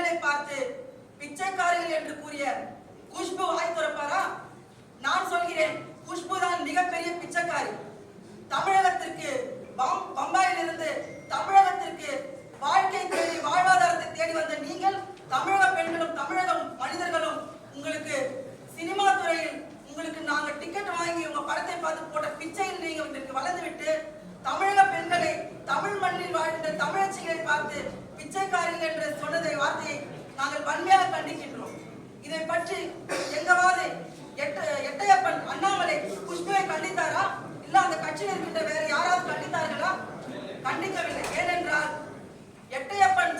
பெண்களை பார்த்து பிச்சைக்காரிகள் என்று கூறிய குஷ்பு வாய் திறப்பாரா? நான் சொல்கிறேன், குஷ்பு தான் மிகப்பெரிய பிச்சைக்காரி. தமிழகத்திற்கு பம்பாயில் இருந்து தமிழகத்திற்கு வாழ்க்கை தேடி வாழ்வாதாரத்தை தேடி வந்த நீங்கள், தமிழக பெண்களும் தமிழக மனிதர்களும் உங்களுக்கு சினிமா துறையில் உங்களுக்கு நாங்க டிக்கெட் வாங்கி உங்க படத்தை பார்த்து போட்ட பிச்சையில் நீங்க இன்றைக்கு வளர்ந்துவிட்டு தமிழக பெண்களை தமிழ் மண்ணில் வாழ்ந்த தமிழச்சிகளை பார்த்து பிச்சைக்காரிகள் என்று சொன்னதை வார்த்தையை நாங்கள் வன்மையாக கண்டிக்கின்றோம். இதை பற்றி எங்கவாது எட்டையப்பன் அண்ணாமலை குஷ்புவை கண்டித்தாரா? இல்ல அந்த கட்சியில் இருக்கின்ற வேற யாராவது கண்டித்தார்களா? கண்டிக்கவில்லை. ஏனென்றால் எட்டையப்பன்